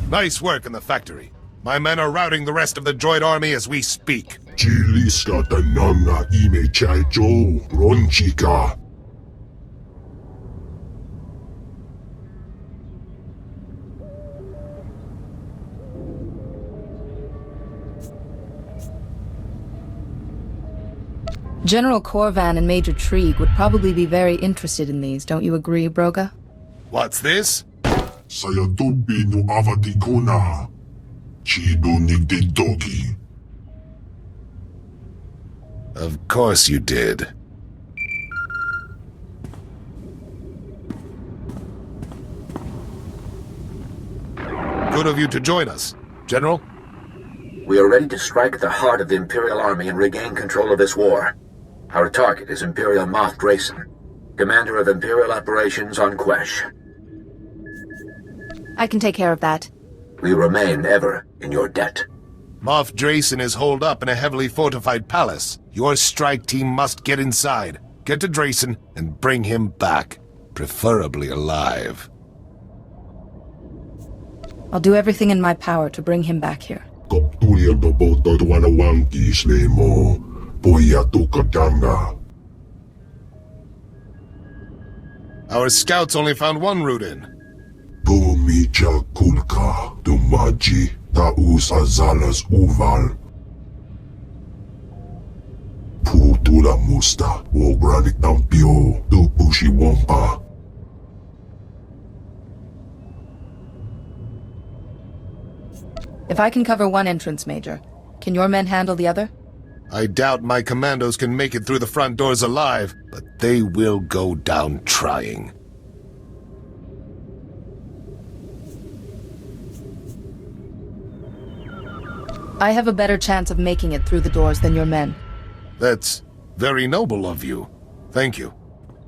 Nice work in the factory. My men are routing the rest of the droid army as we speak. Jiliska tananga ime chaicho ronchika. General Corvan and Major Trieg would probably be very interested in these, don't you agree, Broga? What's this? Sayadubi no avadikuna. Chido nigde dogi. Of course you did. Good of you to join us. General? We are ready to strike at the heart of the Imperial Army and regain control of this war. Our target is Imperial Moff Drayson, commander of Imperial operations on Quesh. I can take care of that. We remain ever in your debt. Moff Drayson is holed up in a heavily fortified palace. Your strike team must get inside, get to Drayson, and bring him back, preferably alive. I'll do everything in my power to bring him back here. Kaptulia babota tuwana wanki slemo. Poya tukatanga. Our scouts only found one route in. Pomicha kulka. Tumaji. Taus azalas uval. Putula musta. Wogranik tampio. Tupushi wampa. If I can cover one entrance, Major, can your men handle the other? I doubt my commandos can make it through the front doors alive, but they will go down trying. I have a better chance of making it through the doors than your men. That's very noble of you. Thank you.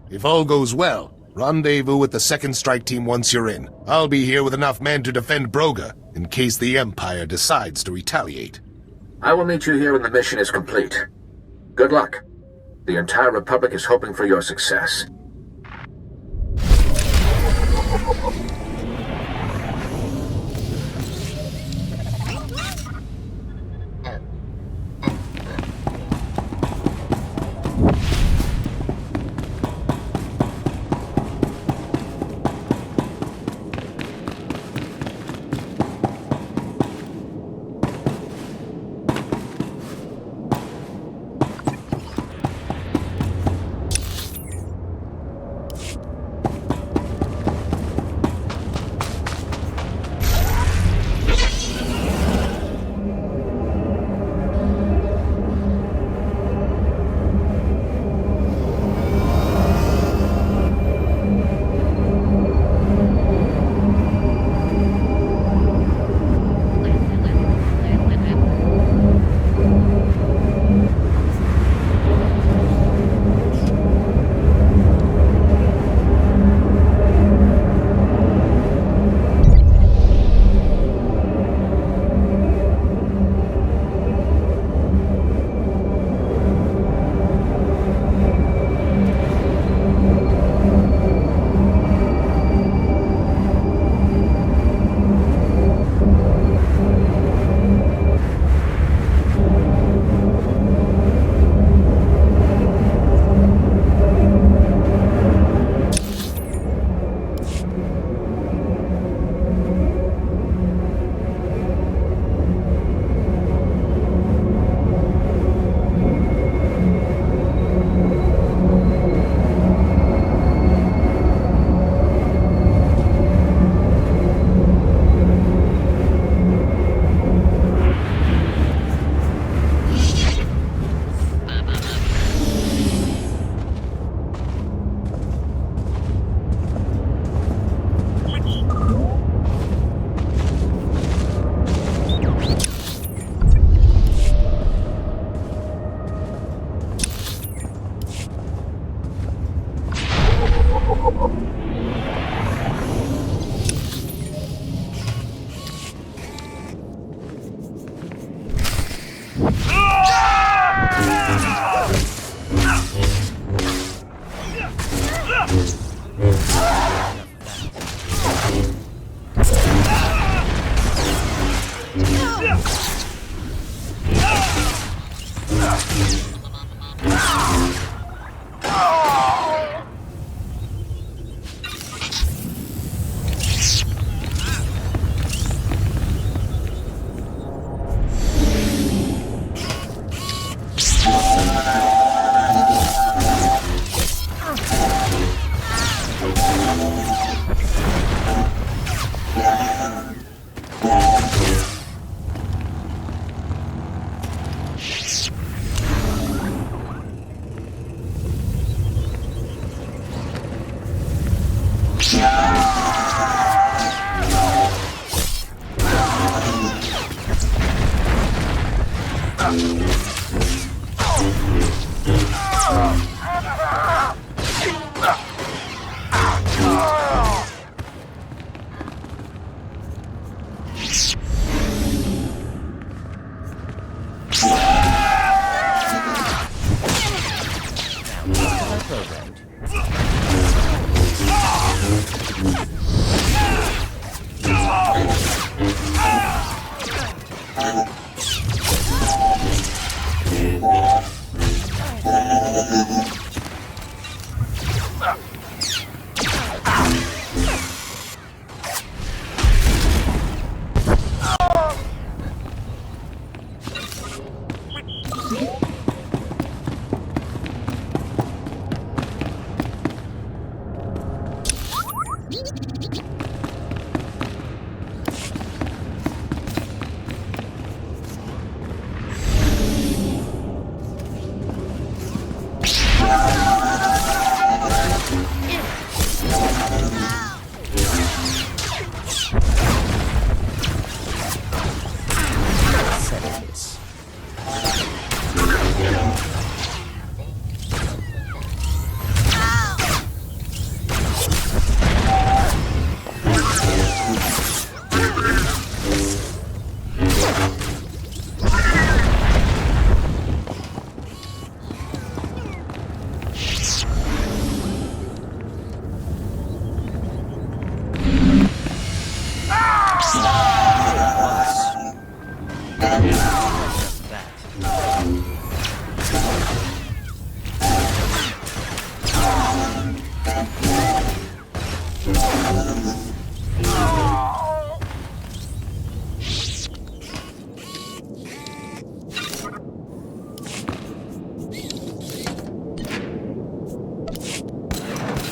If all goes well, rendezvous with the second strike team once you're in. I'll be here with enough men to defend Broga, in case the Empire decides to retaliate. I will meet you here when the mission is complete. Good luck. The entire Republic is hoping for your success.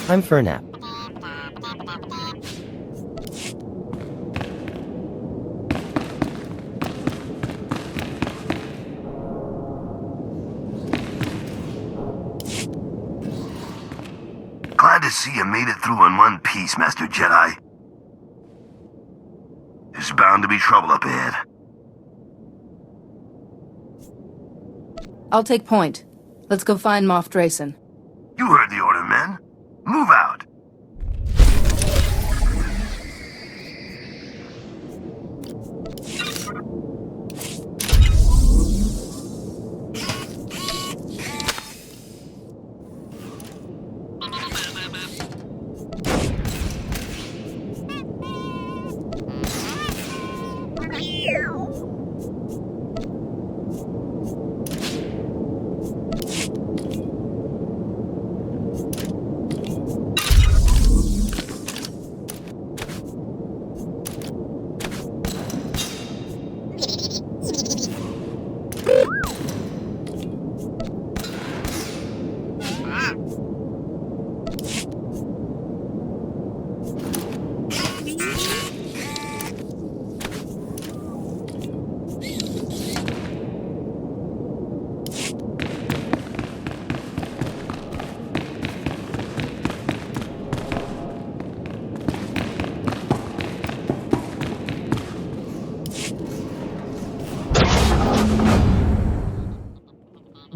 Time for a nap. Glad to see you made it through in one piece, Master Jedi. There's bound to be trouble up ahead. I'll take point. Let's go find Moff Drayson. You heard the order, men. Move out.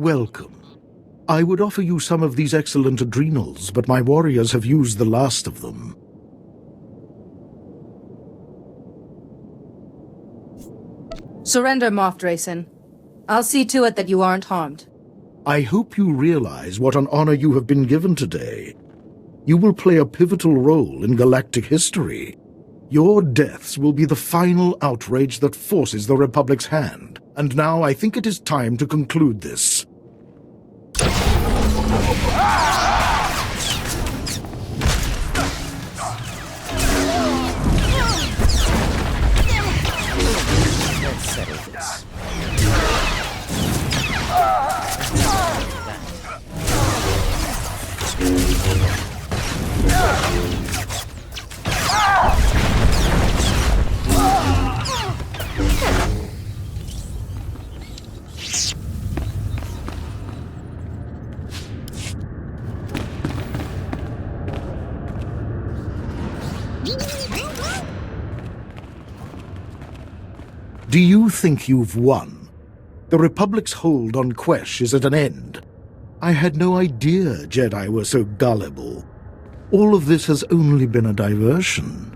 Welcome. I would offer you some of these excellent adrenals, but my warriors have used the last of them. Surrender, Moff Drayson. I'll see to it that you aren't harmed. I hope you realize what an honor you have been given today. You will play a pivotal role in galactic history. Your deaths will be the final outrage that forces the Republic's hand. And now I think it is time to conclude this. Let's settle this. Do you think you've won? The Republic's hold on Quesh is at an end. I had no idea Jedi were so gullible. All of this has only been a diversion.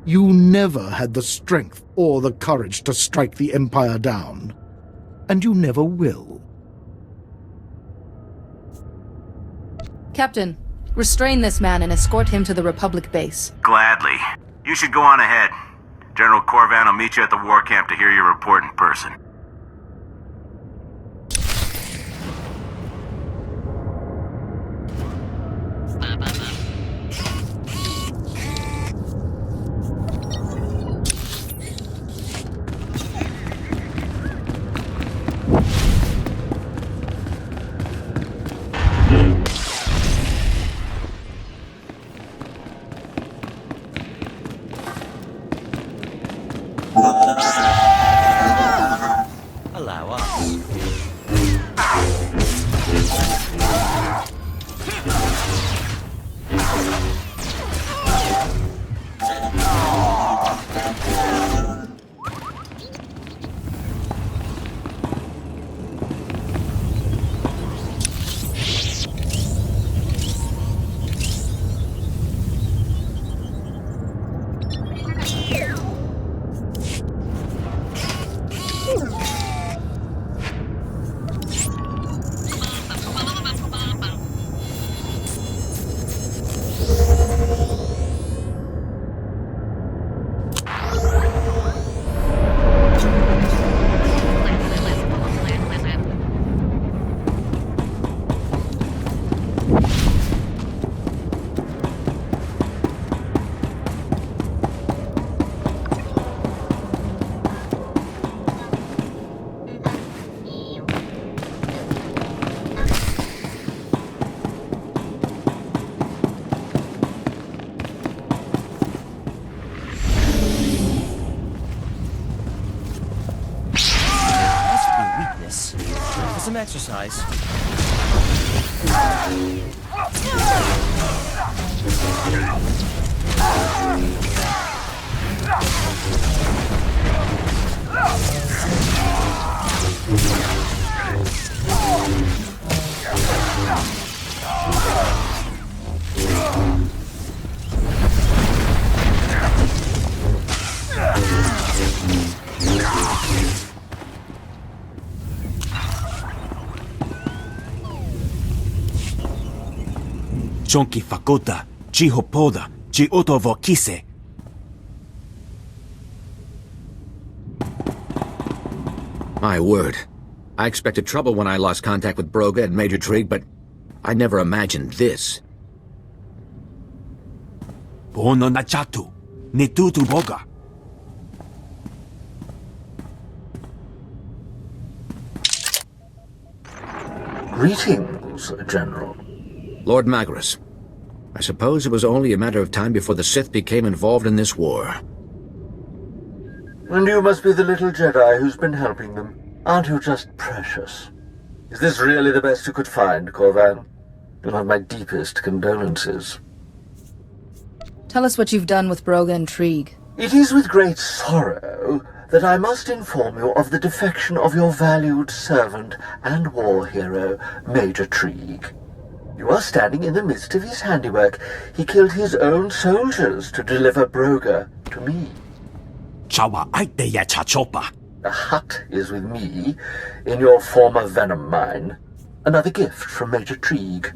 You never had the strength or the courage to strike the Empire down. And you never will. Captain, restrain this man and escort him to the Republic base. Gladly. You should go on ahead. General Corvan will meet you at the war camp to hear your report in person. Allow us. For some exercise. Chonki fakota, chihopoda, chiotovokise. My word. I expected trouble when I lost contact with Broga and Major Trig, but I never imagined this. Bono nachatu, nitutu boga. Greetings, General. Lord Magnus, I suppose it was only a matter of time before the Sith became involved in this war. And you must be the little Jedi who's been helping them. Aren't you just precious? Is this really the best you could find, Corvan? You'll have my deepest condolences. Tell us what you've done with Broga and Trig. It is with great sorrow that I must inform you of the defection of your valued servant and war hero, Major Trig. You are standing in the midst of his handiwork. He killed his own soldiers to deliver Broga to me. Chawa aite ya chachopa. The hut is with me, in your former venom mine. Another gift from Major Trig.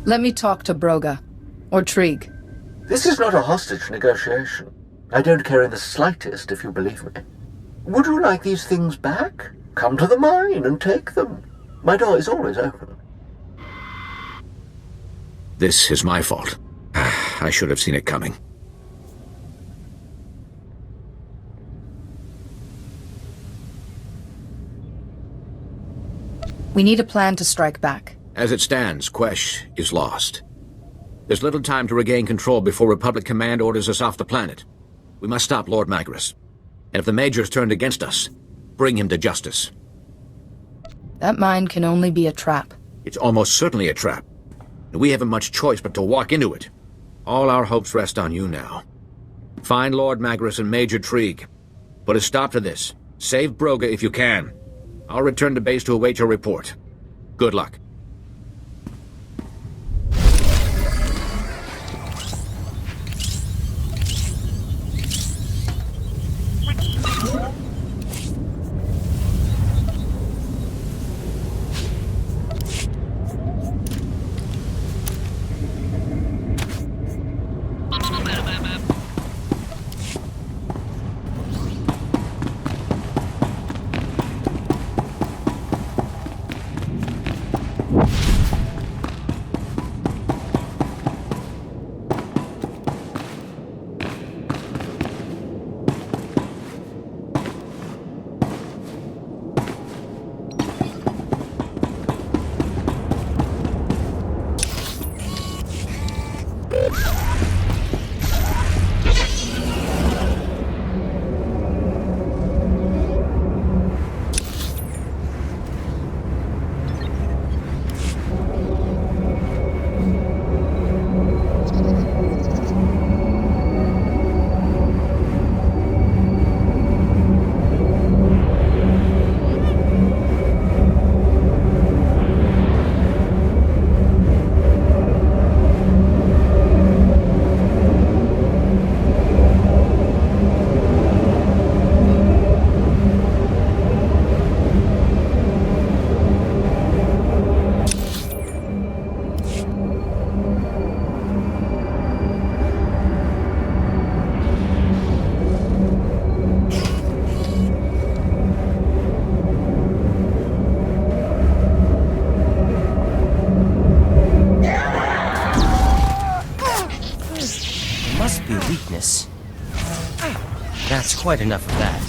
Let me talk to Broga. Or Trig. This is not a hostage negotiation. I don't care in the slightest if you believe me. Would you like these things back? Come to the mine and take them. My door is always open. This is my fault. I should have seen it coming. We need a plan to strike back. As it stands, Quesh is lost. There's little time to regain control before Republic Command orders us off the planet. We must stop Lord Magnus. And if the Major's turned against us, bring him to justice. That mine can only be a trap. It's almost certainly a trap. And we haven't much choice but to walk into it. All our hopes rest on you now. Find Lord Magnus and Major Trieg. Put a stop to this. Save Broga if you can. I'll return to base to await your report. Good luck. Weakness. That's quite enough of that.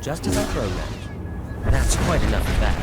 Just as I programmed. That's quite enough of that.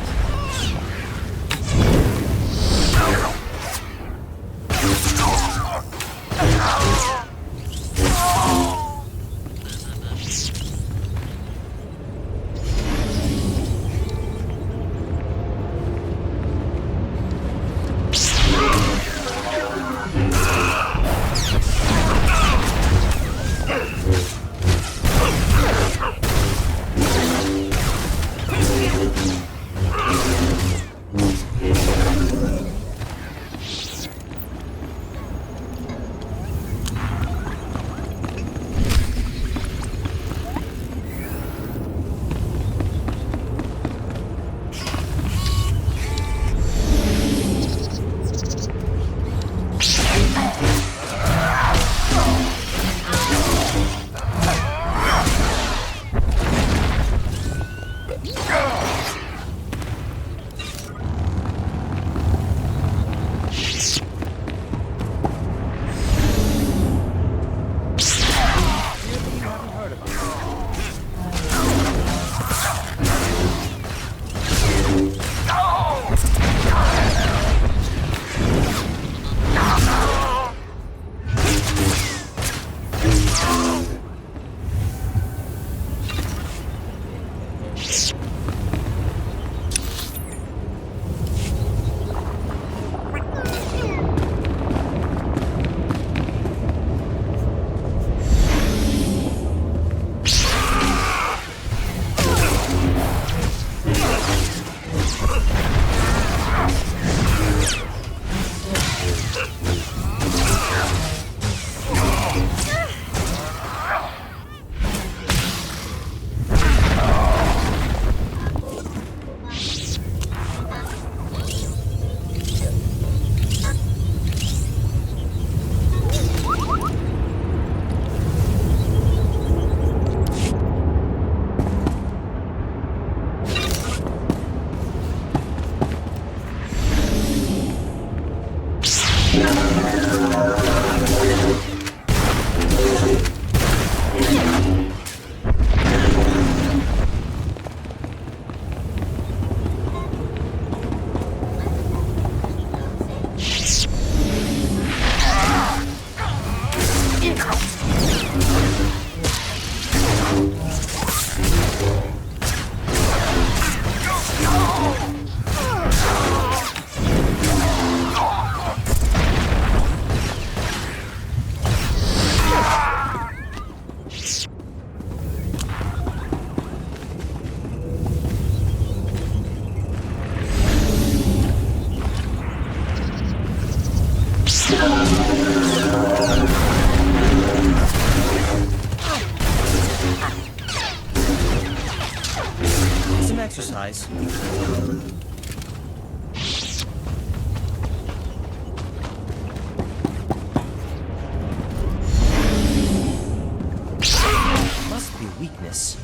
exercise. Must be weakness.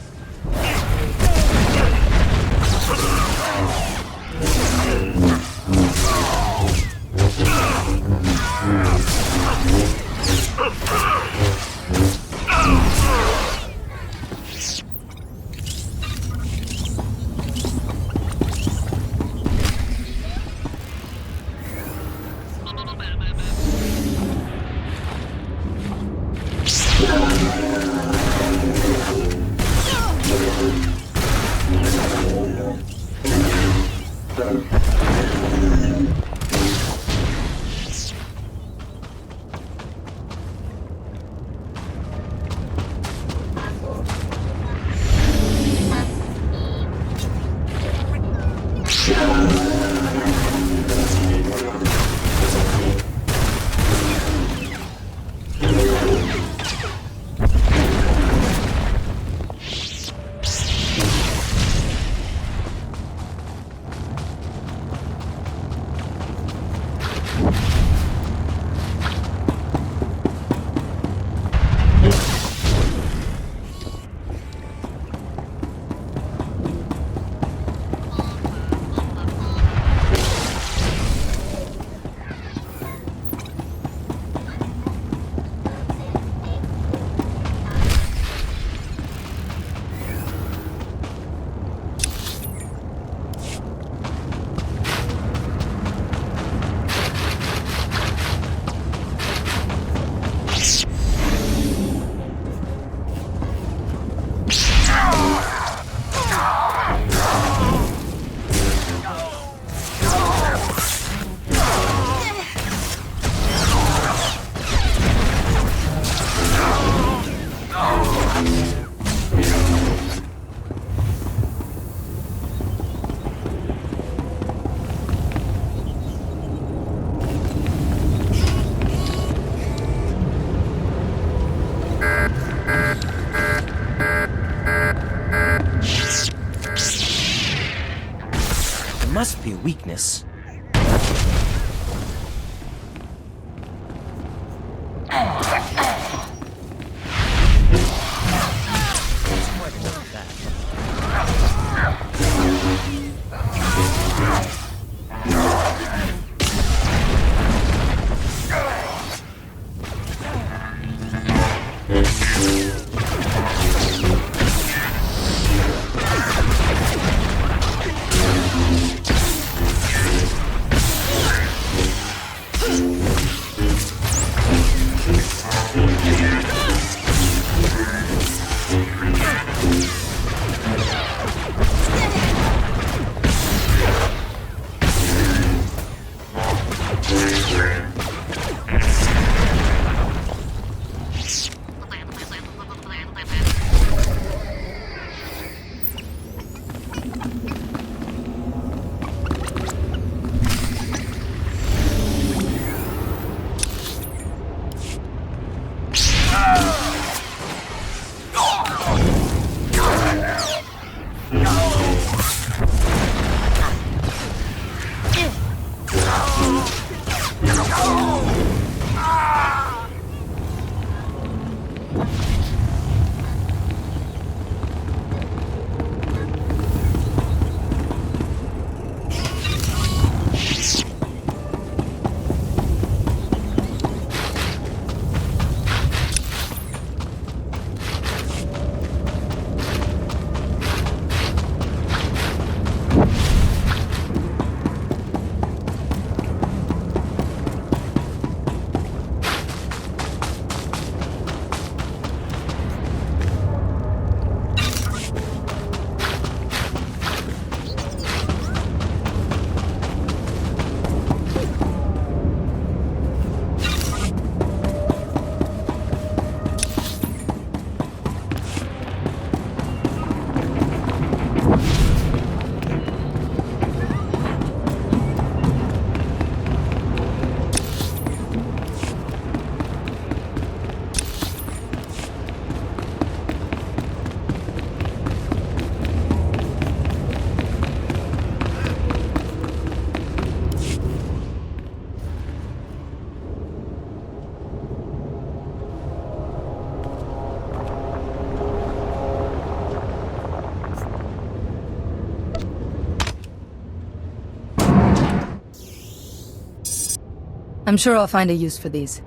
Must be weakness. I'm sure I'll find a use for these.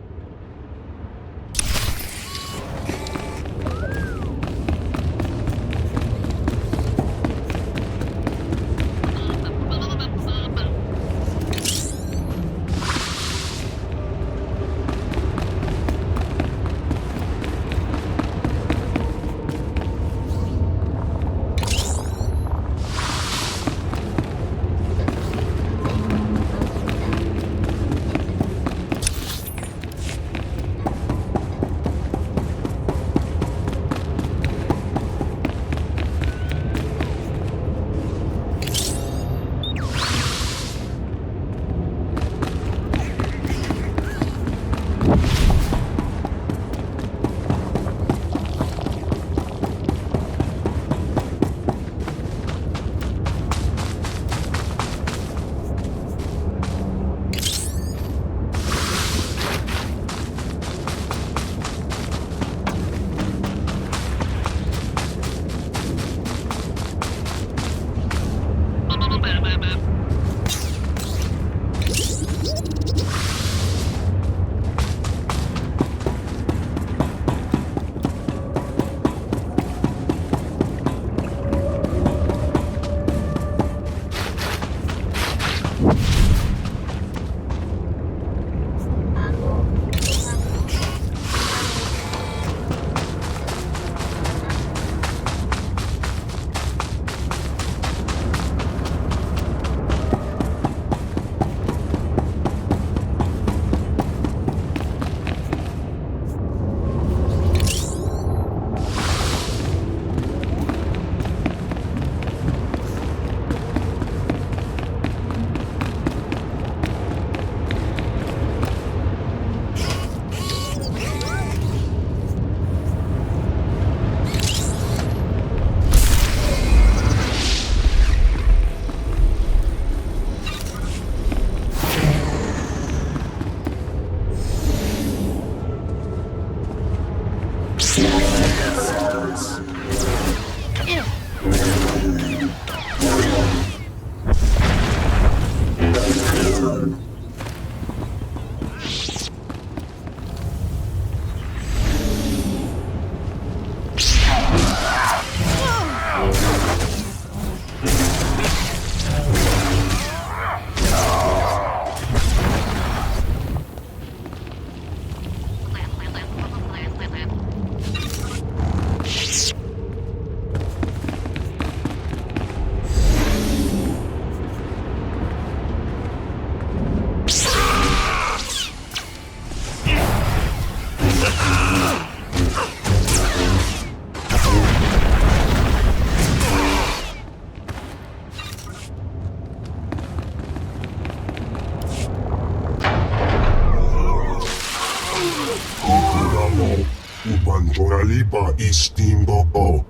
Lipa Istimbo.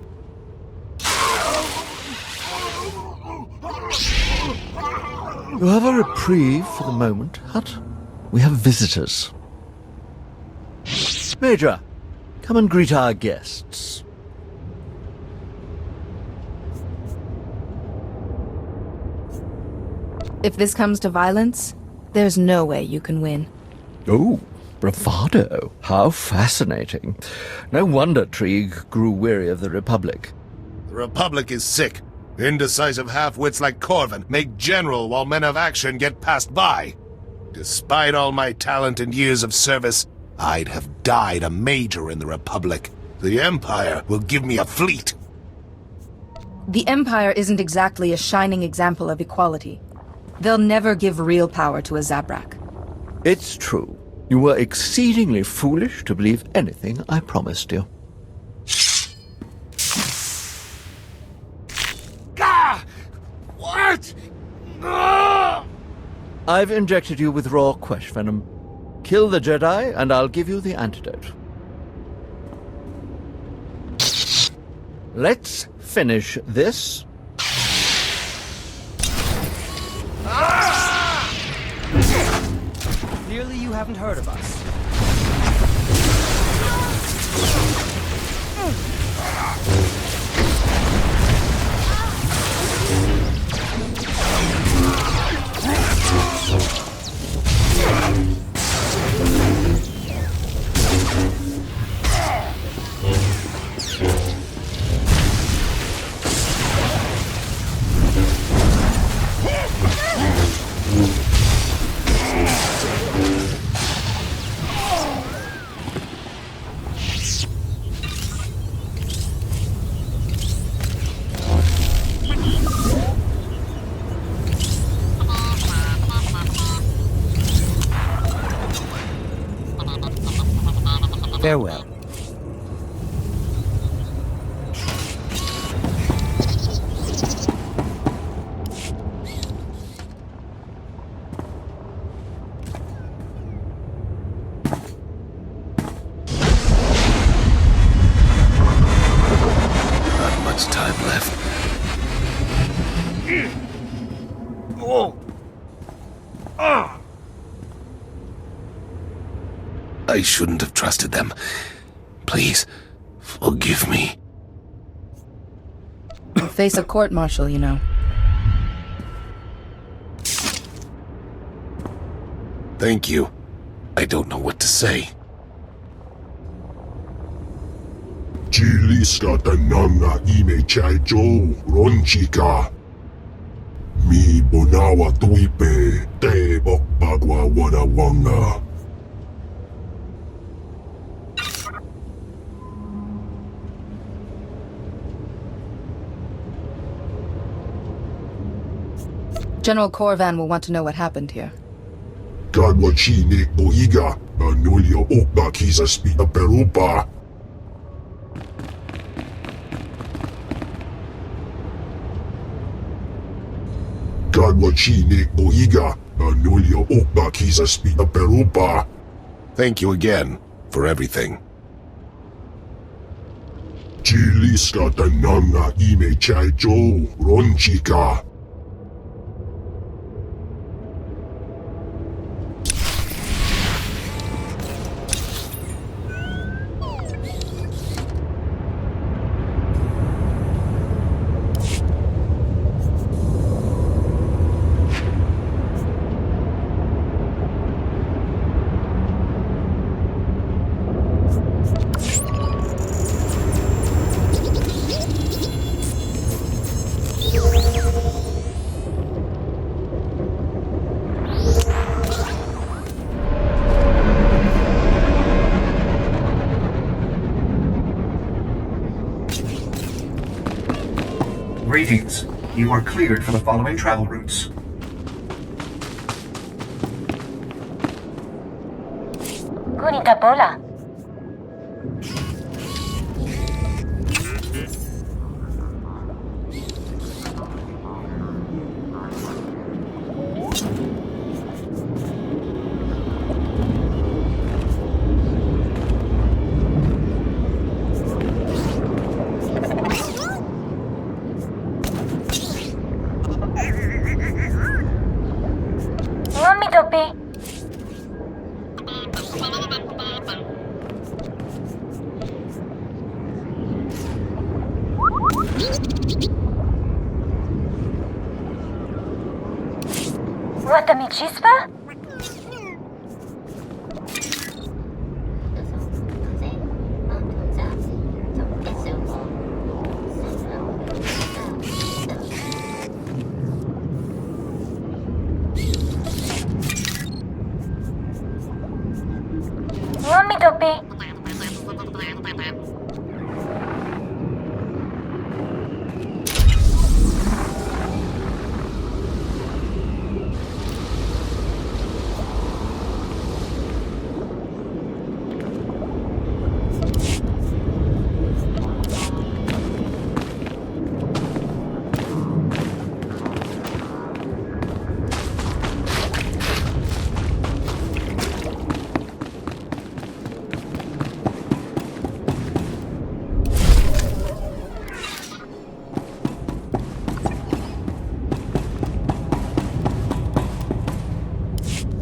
You have a reprieve for the moment, Hutt. We have visitors. Major, come and greet our guests. If this comes to violence, there's no way you can win. Oh, bravado. How fascinating. No wonder Trieg grew weary of the Republic. The Republic is sick. Indecisive half-wits like Corvin make general while men of action get passed by. Despite all my talent and years of service, I'd have died a major in the Republic. The Empire will give me a fleet. The Empire isn't exactly a shining example of equality. They'll never give real power to a Zabrak. It's true. You were exceedingly foolish to believe anything I promised you. Gah! What? Ah! I've injected you with raw Quesh venom. Kill the Jedi, and I'll give you the antidote. Let's finish this. Clearly you haven't heard of us. Farewell. Not much time left. I shouldn't have trusted them. Please, forgive me. You'll face a court-martial, you know. Thank you. I don't know what to say. Chiliska tananga ime chaijo ronchika. Mi bonawa tuipe te bokbagwa wadawanga. General Corvan will want to know what happened here. Gadwachi nek boiga. Anulio okba kisa spita perupa. Gadwachi nek boiga. Anulio okba kisa spita perupa. Thank you again for everything. Chiliska tananga ime chaijo ronchika. Greetings. You are cleared for the following travel routes. Kunika Bola. Mami topi. Watami chispa? Mami topi.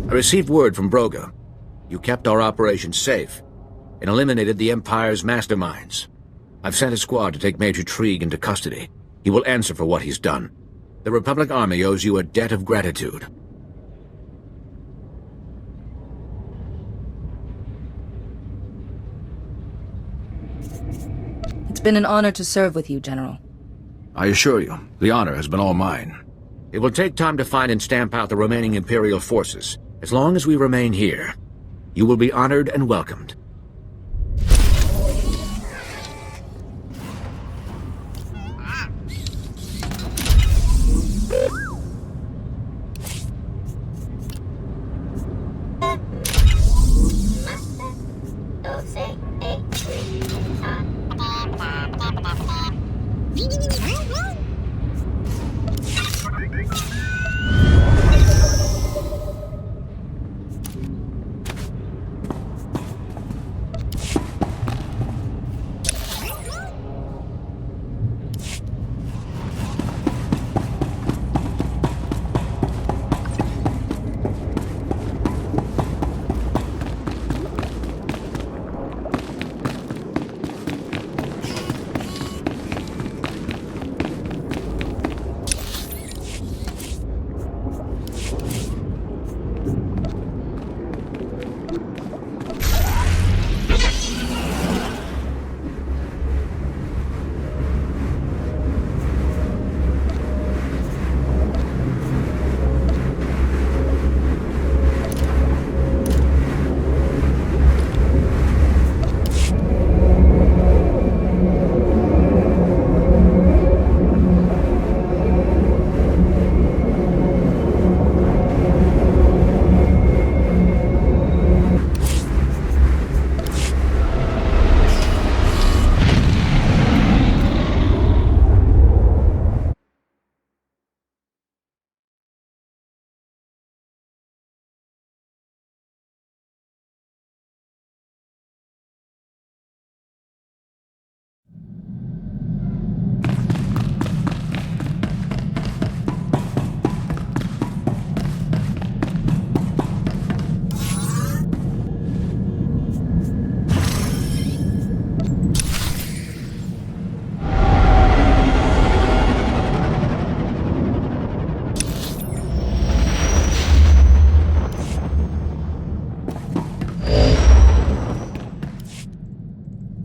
I received word from Broga. You kept our operation safe and eliminated the Empire's masterminds. I've sent a squad to take Major Trieg into custody. He will answer for what he's done. The Republic Army owes you a debt of gratitude. It's been an honor to serve with you, General. I assure you, the honor has been all mine. It will take time to find and stamp out the remaining Imperial forces. As long as we remain here, you will be honored and welcomed.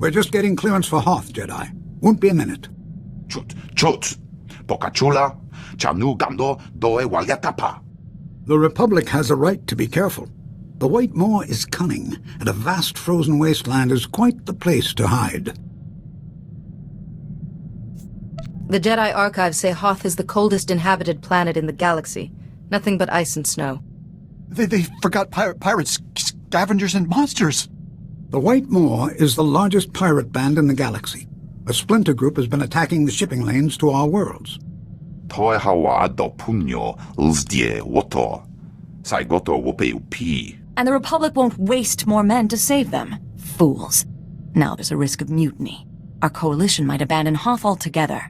We're just getting clearance for Hoth, Jedi. Won't be a minute. Chut. Pocachula. Chanu gando doe walyatapa. The Republic has a right to be careful. The White Moor is cunning, and a vast frozen wasteland is quite the place to hide. The Jedi archives say Hoth is the coldest inhabited planet in the galaxy. Nothing but ice and snow. They forgot pirates, scavengers, and monsters. The White Moor is the largest pirate band in the galaxy. A splinter group has been attacking the shipping lanes to our worlds. Toe hawa do punyo lzdie woto. Saigoto wopeupi. And the Republic won't waste more men to save them. Fools. Now there's a risk of mutiny. Our coalition might abandon Hoth altogether.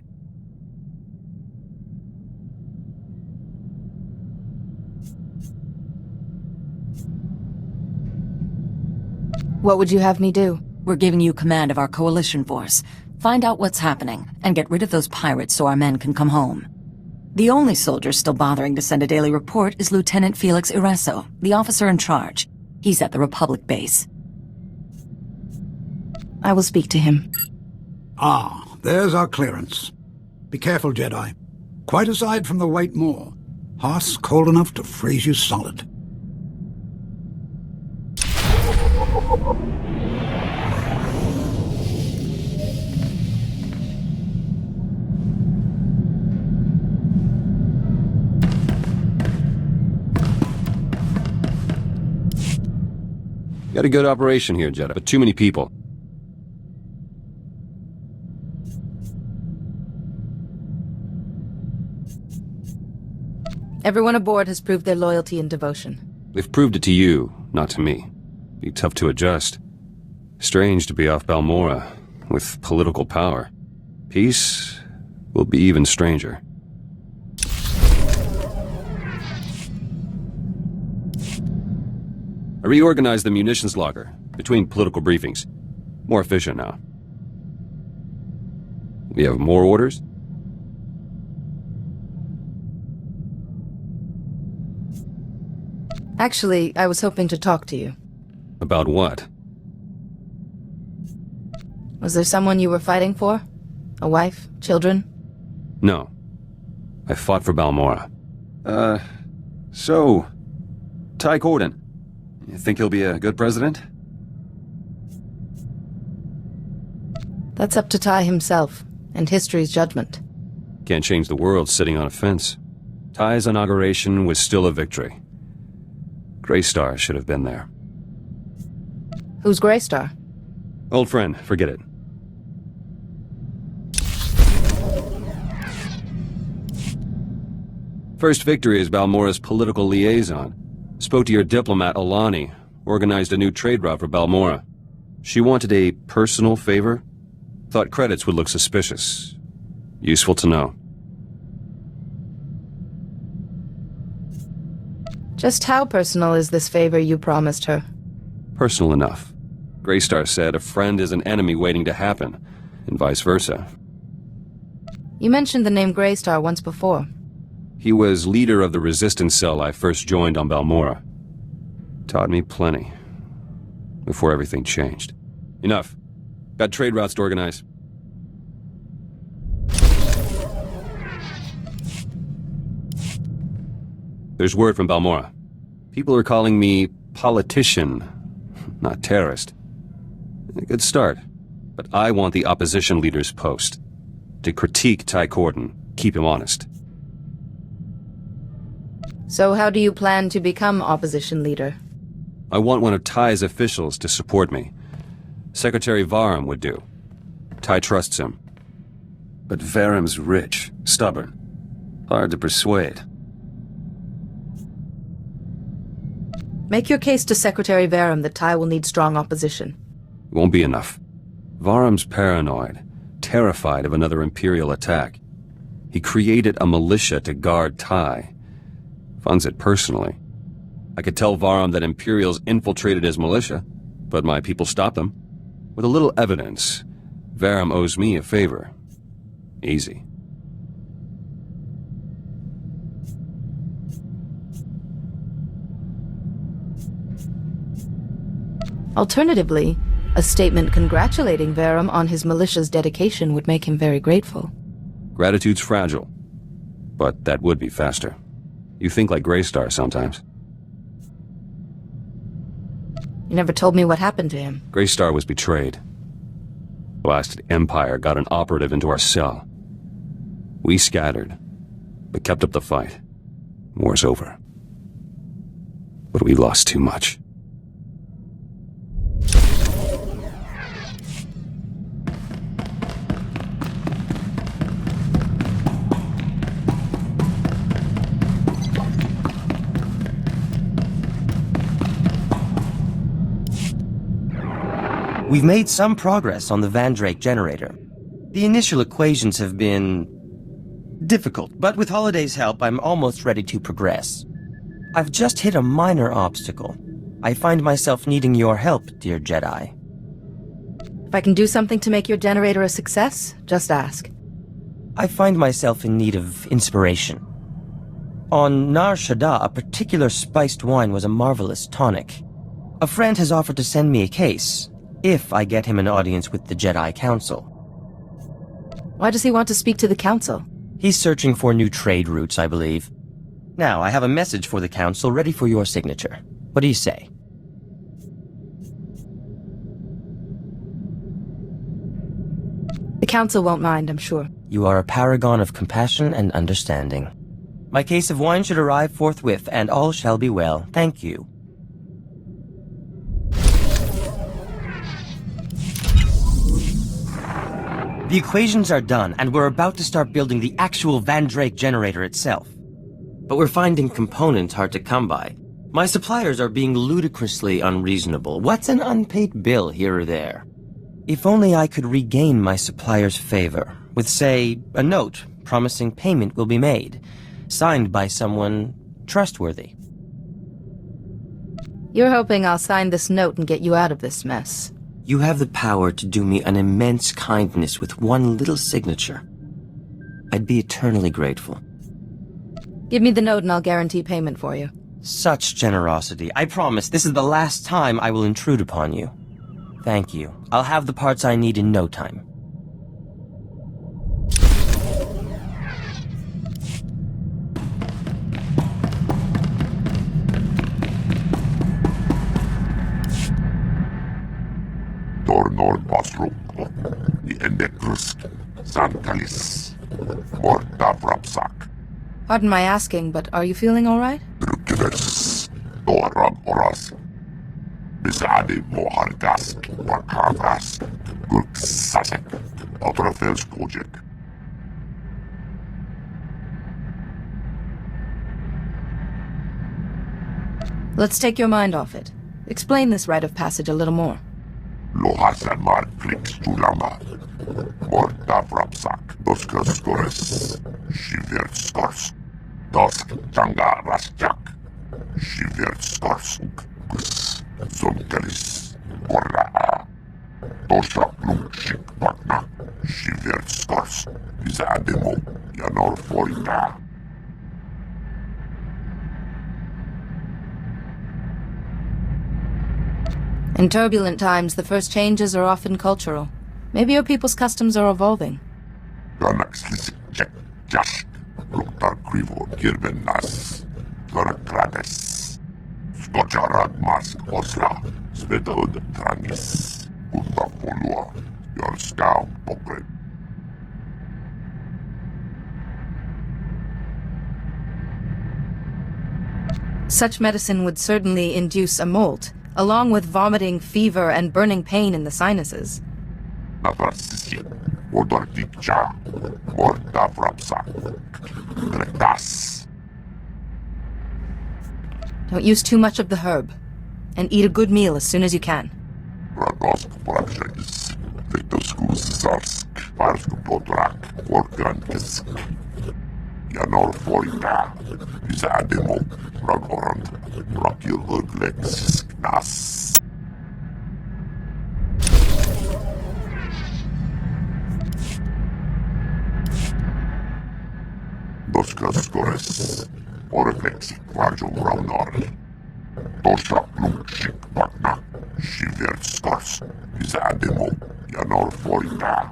What would you have me do? We're giving you command of our coalition force. Find out what's happening, and get rid of those pirates so our men can come home. The only soldier still bothering to send a daily report is Lieutenant Felix Ireso, the officer in charge. He's at the Republic base. I will speak to him. Ah, there's our clearance. Be careful, Jedi. Quite aside from the White Moor, Hoth's cold enough to freeze you solid. Got a good operation here, Jedi, but too many people. Everyone aboard has proved their loyalty and devotion. They've proved it to you, not to me. Be tough to adjust. Strange to be off Balmorra, with political power. Peace will be even stranger. I reorganized the munitions locker, between political briefings. More efficient now. We have more orders? Actually, I was hoping to talk to you. About what? Was there someone you were fighting for? A wife? Children? No. I fought for Balmorra. So... Ty Corden. You think he'll be a good president? That's up to Ty himself, and history's judgment. Can't change the world sitting on a fence. Ty's inauguration was still a victory. Greystar should have been there. Who's Greystar? Old friend, forget it. First victory as Balmorra's political liaison. Spoke to your diplomat, Alani. Organized a new trade route for Balmorra. She wanted a personal favor. Thought credits would look suspicious. Useful to know. Just how personal is this favor you promised her? Personal enough. Greystar said a friend is an enemy waiting to happen, and vice versa. You mentioned the name Greystar once before. He was leader of the resistance cell I first joined on Balmorra. Taught me plenty. Before everything changed. Enough. Got trade routes to organize. There's word from Balmorra. People are calling me politician, not terrorist. A good start. But I want the opposition leader's post. To critique Ty Corden, keep him honest. So how do you plan to become opposition leader? I want one of Ty's officials to support me. Secretary Varum would do. Ty trusts him. But Varum's rich, stubborn. Hard to persuade. Make your case to Secretary Varum that Ty will need strong opposition. Won't be enough. Varum's paranoid, terrified of another Imperial attack. He created a militia to guard Ty. Funds it personally. I could tell Varum that Imperials infiltrated his militia, but my people stopped them. With a little evidence, Varum owes me a favor. Easy. Alternatively, A statement congratulating Varum on his militia's dedication would make him very grateful. Gratitude's fragile, but that would be faster. You think like Greystar sometimes. You never told me what happened to him. Greystar was betrayed. Blasted Empire got an operative into our cell. We scattered, but kept up the fight. War's over. But we lost too much. We've made some progress on the Vandrake generator. The initial equations have been difficult, but with Holiday's help, I'm almost ready to progress. I've just hit a minor obstacle. I find myself needing your help, dear Jedi. If I can do something to make your generator a success, just ask. I find myself in need of inspiration. On Nar Shaddaa, a particular spiced wine was a marvelous tonic. A friend has offered to send me a case, if I get him an audience with the Jedi Council. Why does he want to speak to the Council? He's searching for new trade routes, I believe. Now, I have a message for the Council ready for your signature. What do you say? The Council won't mind, I'm sure. You are a paragon of compassion and understanding. My case of wine should arrive forthwith, and all shall be well. Thank you. The equations are done, and we're about to start building the actual Vandrake generator itself. But we're finding components hard to come by. My suppliers are being ludicrously unreasonable. What's an unpaid bill here or there? If only I could regain my supplier's favor, with, say, a note promising payment will be made, signed by someone trustworthy. You're hoping I'll sign this note and get you out of this mess. You have the power to do me an immense kindness with one little signature. I'd be eternally grateful. Give me the note and I'll guarantee payment for you. Such generosity. I promise this is the last time I will intrude upon you. Thank you. I'll have the parts I need in no time. Tornor Basro, the Endekrusk, Sankalis, Morta Vrapsak, Pardon my asking, but are you feeling all right? Drukives, Dorab Oras, Bizadi Mohargask, Wakavas, Gurksasek, Otrafels Kojek. Let's take your mind off it. Explain this rite of passage a little more. Lohasan Mar Krix Tulama, Morta Vrapsak, Doskas Gores, Shivert Skors, Dosk Changa Rasjak, Shivert Skors, Zonkelis, Korra, Tosha Plumshik Pakna, Shivert Skors, Bizademo, Yanor Forita. In turbulent times, the first changes are often cultural. Maybe your people's customs are evolving. Ganaxlisik Jek Jash, Luktar Krivo Kirbenas, Gorakrades, Skojarad Mas Osla, Svedod Tranis, Gunda Polua, Yorskau Pokre. Such medicine would certainly induce a molt, along with vomiting, fever, and burning pain in the sinuses. Navrasisi, Odortikcha, Morta Vrapsak, Gretas. Don't use too much of the herb, and eat a good meal as soon as you can. Radosk Prakshakis, Vetoskus Zarsk, Parsk Potrak, Orkankisk. Yanor Forita, Bizademo, Ragorant, Rakil Urglexis Nas. Doskas Gores, Orglexik Varjo Raunor, Tosha Plumshik Pakna, Shiverskars, Zademo, Yanor Forita,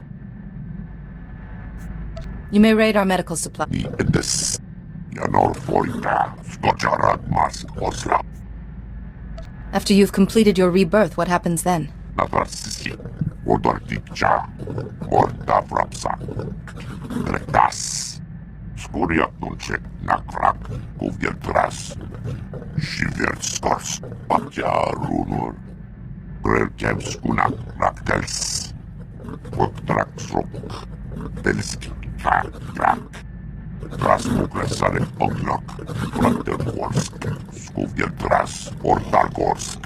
You may raid our medical supply. Edes, Yanor Forita, Skocharat Mask Osla, After you've completed your rebirth, what happens then? Navarsisi, Odortikcha, Morta Frapsa, Retas, Skuriak Nunchek, Nakrak, Kuvietras, Shiverskars, Papja Runur, Grelkevskunak, Raktels, Voktraksrok, Telski, Krak, Rasmuklesare, Ognok, Pratergorsk, Skuvietras, Portargorsk.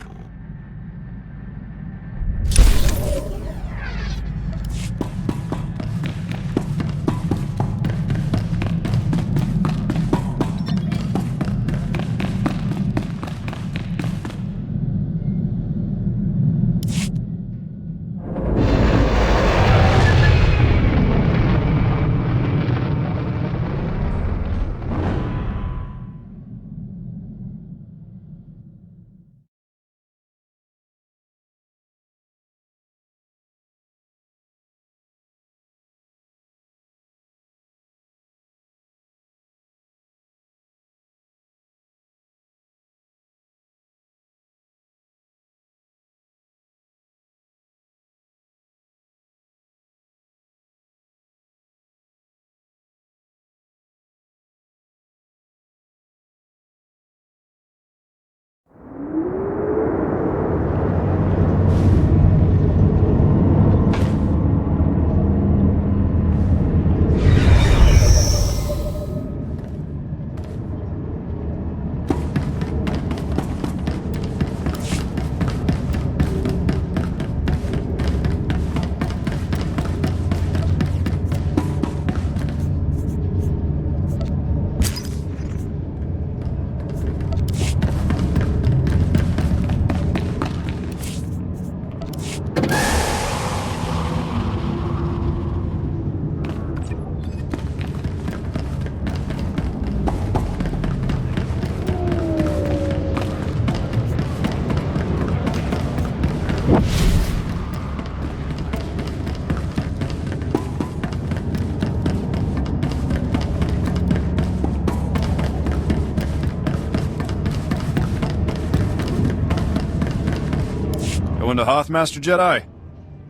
Going to Hoth, Master Jedi?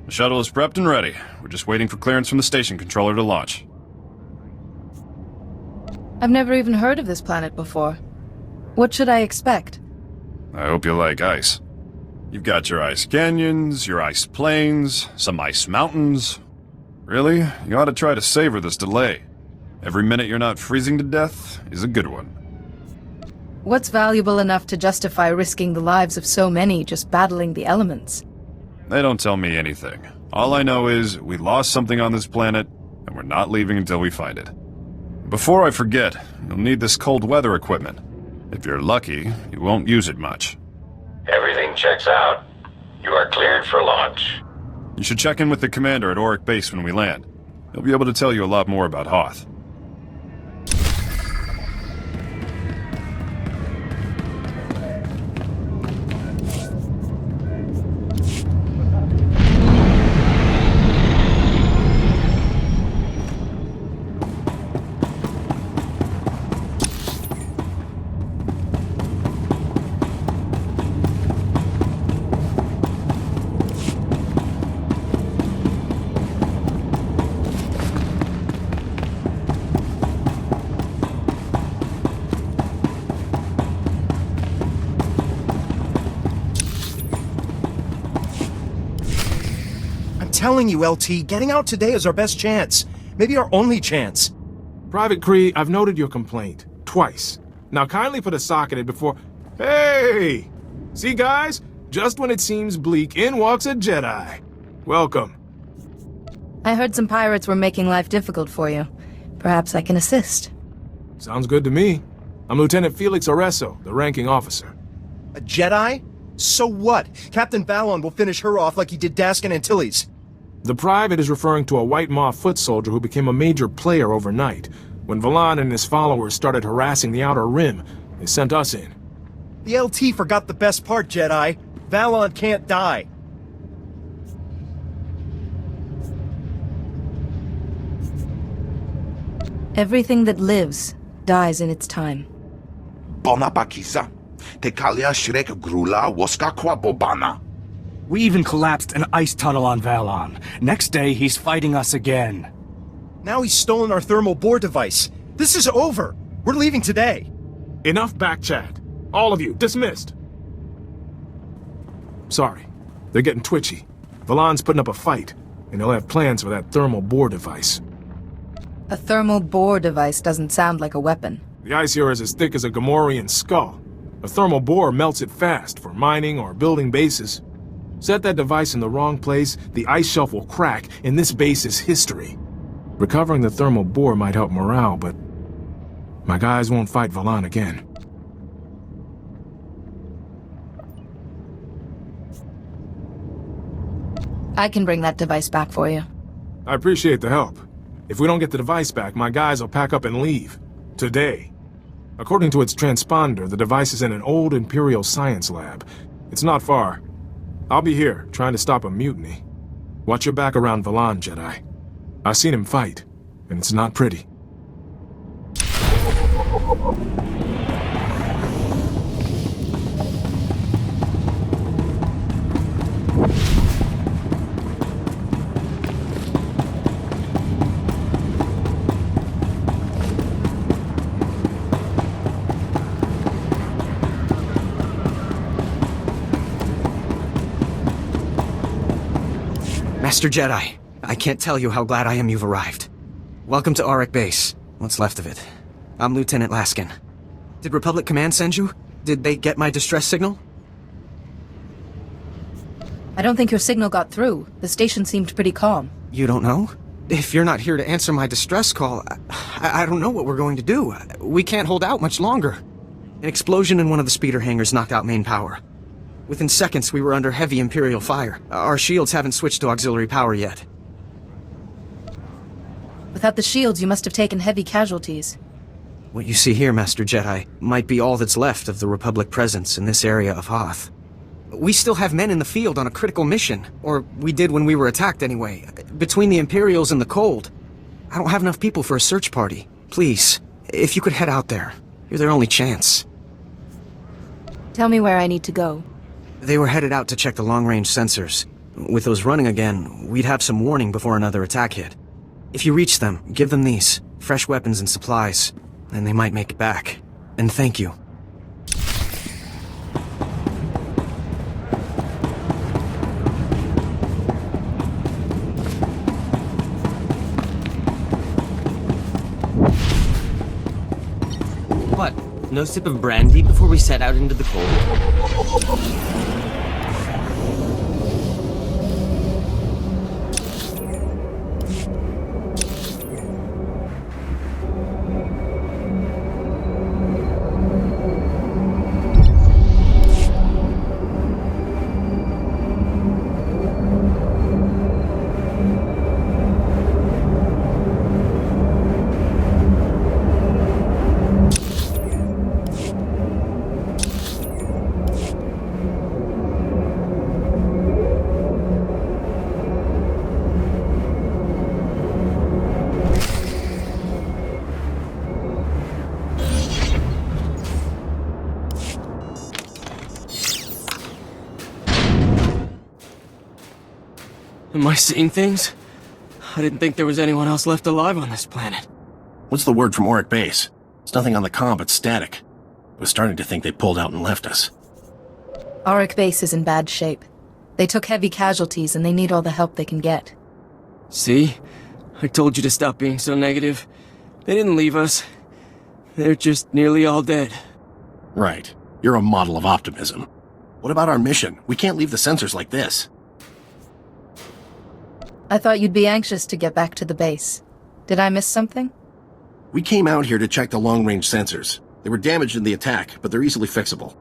The shuttle is prepped and ready. We're just waiting for clearance from the station controller to launch. I've never even heard of this planet before. What should I expect? I hope you like ice. You've got your ice canyons, your ice plains, some ice mountains. Really, you ought to try to savor this delay. Every minute you're not freezing to death is a good one. What's valuable enough to justify risking the lives of so many just battling the elements? They don't tell me anything. All I know is we lost something on this planet, and we're not leaving until we find it. Before I forget, you'll need this cold weather equipment. If you're lucky, you won't use it much. Everything checks out. You are cleared for launch. You should check in with the commander at Auric Base when we land. He'll be able to tell you a lot more about Hoth. Telling you, LT, getting out today is our best chance. Maybe our only chance. Private Kree, I've noted your complaint. Twice. Now kindly put a sock in it before... Hey! See, guys? Just when it seems bleak, in walks a Jedi. Welcome. I heard some pirates were making life difficult for you. Perhaps I can assist. Sounds good to me. I'm Lieutenant Felix Oreso, the ranking officer. A Jedi? So what? Captain Ballon will finish her off like he did Daskin Antilles. The private is referring to a White Maw foot soldier who became a major player overnight. When Valan and his followers started harassing the Outer Rim, they sent us in. The LT forgot the best part, Jedi. Valon can't die. Everything that lives dies in its time. Bonapakisa. Tekalia Shrek Grula Woskakwa Bobana. We even collapsed an ice tunnel on Valon. Next day, he's fighting us again. Now he's stolen our thermal bore device. This is over. We're leaving today. Enough back chat. All of you, dismissed. Sorry. They're getting twitchy. Valon's putting up a fight, and he'll have plans for that thermal bore device. A thermal bore device doesn't sound like a weapon. The ice here is as thick as a Gamorrean skull. A thermal bore melts it fast for mining or building bases. Set that device in the wrong place, the ice shelf will crack, and this base is history. Recovering the thermal bore might help morale, but my guys won't fight Valon again. I can bring that device back for you. I appreciate the help. If we don't get the device back, my guys will pack up and leave. Today. According to its transponder, the device is in an old Imperial science lab. It's not far. I'll be here, trying to stop a mutiny. Watch your back around Valon, Jedi. I've seen him fight, and it's not pretty. Master Jedi, I can't tell you how glad I am you've arrived. Welcome to Auric Base. What's left of it. I'm Lieutenant Laskin. Did Republic Command send you? Did they get my distress signal? I don't think your signal got through. The station seemed pretty calm. You don't know? If you're not here to answer my distress call, I don't know what we're going to do. We can't hold out much longer. An explosion in one of the speeder hangars knocked out main power. Within seconds, we were under heavy Imperial fire. Our shields haven't switched to auxiliary power yet. Without the shields, you must have taken heavy casualties. What you see here, Master Jedi, might be all that's left of the Republic presence in this area of Hoth. We still have men in the field on a critical mission, or we did when we were attacked anyway. Between the Imperials and the cold, I don't have enough people for a search party. Please, if you could head out there. You're their only chance. Tell me where I need to go. They were headed out to check the long-range sensors. With those running again, we'd have some warning before another attack hit. If you reach them, give them these. Fresh weapons and supplies. Then they might make it back. And thank you. What? No sip of brandy before we set out into the cold? Am I seeing things? I didn't think there was anyone else left alive on this planet. What's the word from Auric Base? There's nothing on the comm but static. I was starting to think they pulled out and left us. Auric Base is in bad shape. They took heavy casualties and they need all the help they can get. See? I told you to stop being so negative. They didn't leave us. They're just nearly all dead. Right. You're a model of optimism. What about our mission? We can't leave the sensors like this. I thought you'd be anxious to get back to the base. Did I miss something? We came out here to check the long-range sensors. They were damaged in the attack, but they're easily fixable.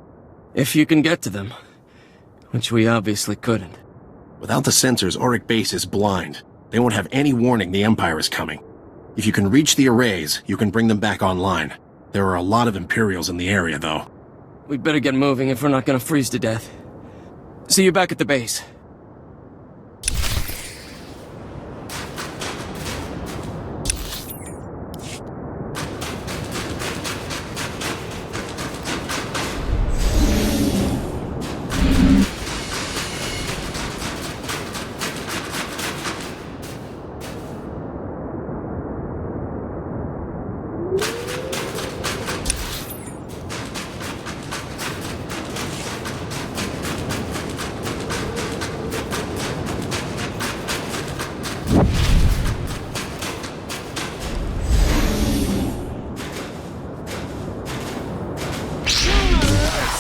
If you can get to them. Which we obviously couldn't. Without the sensors, Auric Base is blind. They won't have any warning the Empire is coming. If you can reach the arrays, you can bring them back online. There are a lot of Imperials in the area, though. We'd better get moving if we're not gonna freeze to death. See you back at the base.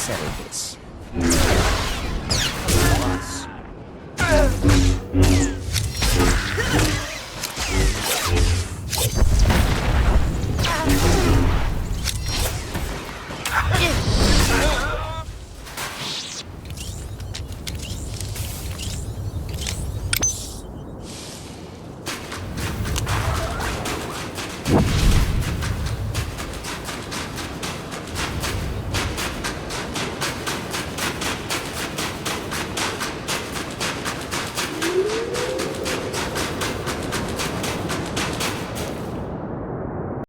Settle this.